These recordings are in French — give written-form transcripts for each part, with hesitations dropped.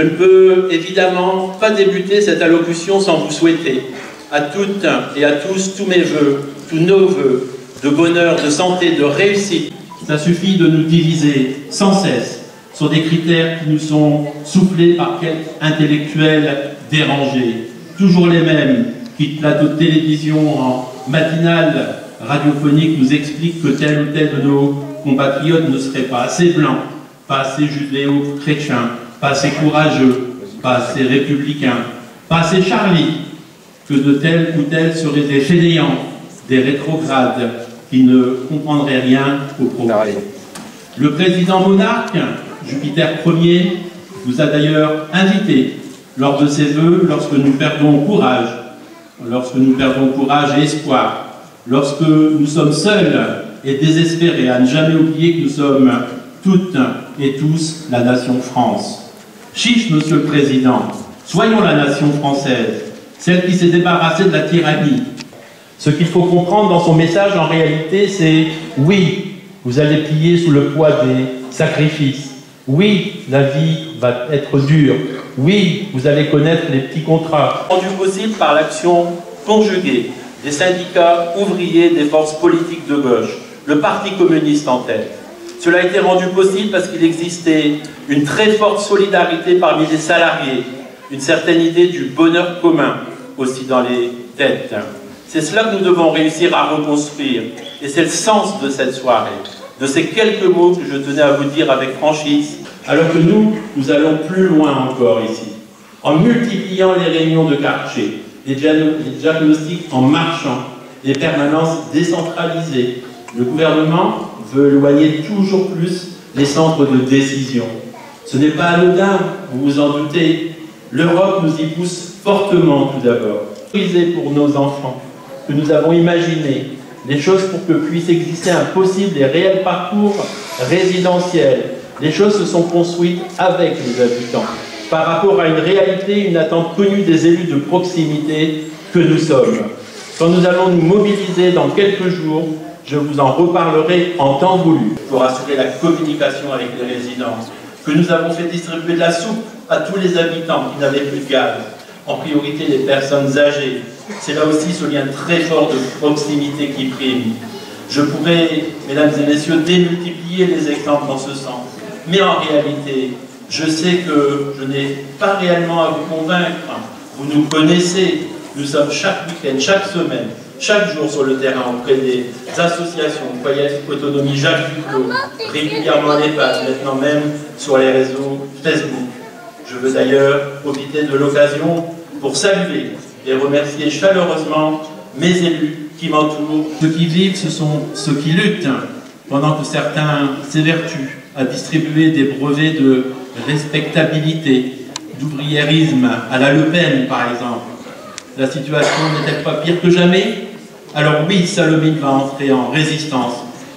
Je ne peux évidemment pas débuter cette allocution sans vous souhaiter à toutes et à tous tous mes vœux, tous nos vœux de bonheur, de santé, de réussite. Ça suffit de nous diviser sans cesse sur des critères qui nous sont soufflés par quelques intellectuels dérangés, toujours les mêmes qui, de plateau de télévision en matinale radiophonique, nous expliquent que tel ou tel de nos compatriotes ne serait pas assez blanc, pas assez judéo-chrétien, pas assez courageux, pas assez républicain, pas assez Charlie, que de tels ou tels seraient des fainéants, des rétrogrades, qui ne comprendraient rien au progrès. Le président monarque, Jupiter Ier, vous a d'ailleurs invité lors de ses vœux, lorsque nous perdons courage et espoir, lorsque nous sommes seuls et désespérés, à ne jamais oublier que nous sommes toutes et tous la nation France. Chiche, Monsieur le Président, soyons la nation française, celle qui s'est débarrassée de la tyrannie. Ce qu'il faut comprendre dans son message, en réalité, c'est « Oui, vous allez plier sous le poids des sacrifices. Oui, la vie va être dure. Oui, vous allez connaître les petits contrats. » Rendu possible par l'action conjuguée des syndicats ouvriers, des forces politiques de gauche, le Parti communiste en tête. Cela a été rendu possible parce qu'il existait une très forte solidarité parmi les salariés, une certaine idée du bonheur commun aussi dans les têtes. C'est cela que nous devons réussir à reconstruire. Et c'est le sens de cette soirée, de ces quelques mots que je tenais à vous dire avec franchise, alors que nous allons plus loin encore ici, en multipliant les réunions de quartier, les diagnostics en marchant, les permanences décentralisées. Le gouvernement veut éloigner toujours plus les centres de décision. Ce n'est pas anodin, vous vous en doutez. L'Europe nous y pousse fortement tout d'abord. Pour nos enfants, que nous avons imaginé les choses pour que puisse exister un possible et réel parcours résidentiel. Les choses se sont construites avec les habitants, par rapport à une réalité, une attente connue des élus de proximité que nous sommes. Quand nous allons nous mobiliser dans quelques jours, je vous en reparlerai en temps voulu pour assurer la communication avec les résidents, que nous avons fait distribuer de la soupe à tous les habitants qui n'avaient plus de gaz, en priorité les personnes âgées. C'est là aussi ce lien très fort de proximité qui prime. Je pourrais, mesdames et messieurs, démultiplier les exemples dans ce sens. Mais en réalité, je sais que je n'ai pas réellement à vous convaincre. Vous nous connaissez. Nous sommes chaque week-end, chaque semaine, chaque jour sur le terrain auprès des associations, Foyer Autonomie Jacques Duclos, régulièrement les pages, maintenant même sur les réseaux Facebook. Je veux d'ailleurs profiter de l'occasion pour saluer et remercier chaleureusement mes élus qui m'entourent. Ceux qui vivent, ce sont ceux qui luttent, pendant que certains s'évertuent à distribuer des brevets de respectabilité, d'ouvriérisme à la Le Pen, par exemple. La situation n'est-elle pas pire que jamais? Alors oui, Sallaumines va entrer en résistance.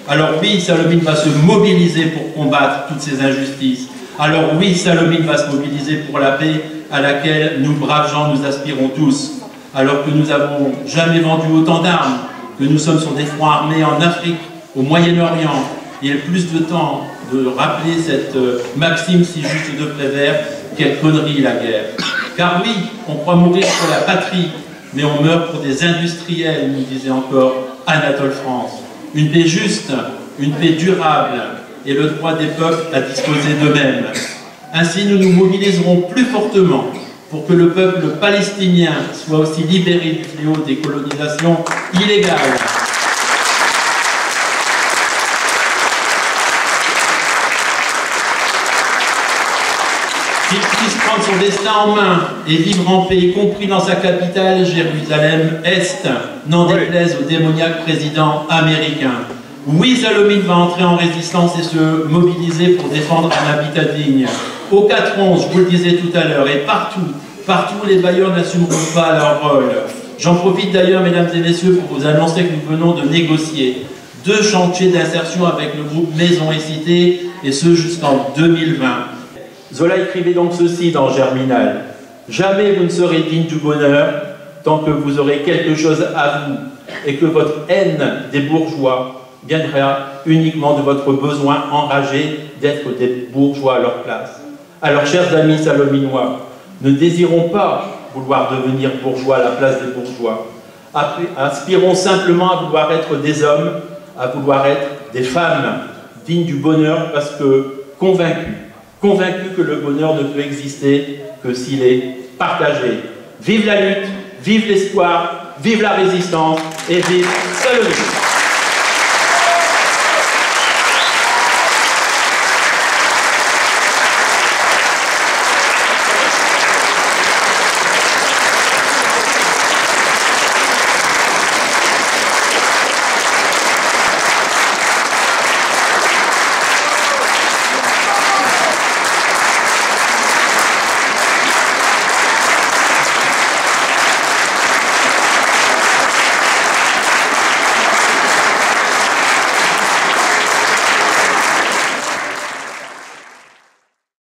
Alors oui, Sallaumines va se mobiliser pour combattre toutes ces injustices. Alors oui, Sallaumines va se mobiliser pour la paix à laquelle nous, braves gens, nous aspirons tous. Alors que nous n'avons jamais vendu autant d'armes, que nous sommes sur des fronts armés en Afrique, au Moyen-Orient. Il est plus de temps de rappeler cette maxime si juste de Prévert, quelle connerie la guerre. Car oui, on croit mourir pour la patrie, mais on meurt pour des industriels, nous disait encore Anatole France. Une paix juste, une paix durable, et le droit des peuples à disposer d'eux-mêmes. Ainsi, nous nous mobiliserons plus fortement pour que le peuple palestinien soit aussi libéré du fléau des colonisations illégales. Qu'il puisse prendre son destin en main et vivre en paix, y compris dans sa capitale, Jérusalem-Est, n'en déplaise au démoniaque président américain. Oui, Sallaumines va entrer en résistance et se mobiliser pour défendre un habitat digne. Au 4-11, je vous le disais tout à l'heure, et partout les bailleurs n'assumeront pas leur rôle. J'en profite d'ailleurs, mesdames et messieurs, pour vous annoncer que nous venons de négocier 2 chantiers d'insertion avec le groupe Maison et Cité, et ce jusqu'en 2020. Zola écrivait donc ceci dans Germinal. « Jamais vous ne serez digne du bonheur tant que vous aurez quelque chose à vous, et que votre haine des bourgeois viendra uniquement de votre besoin enragé d'être des bourgeois à leur place. » Alors, chers amis salominois, ne désirons pas vouloir devenir bourgeois à la place des bourgeois. Aspirons simplement à vouloir être des hommes, à vouloir être des femmes dignes du bonheur, parce que convaincus que le bonheur ne peut exister que s'il est partagé. Vive la lutte, vive l'espoir, vive la résistance et vive Salomé!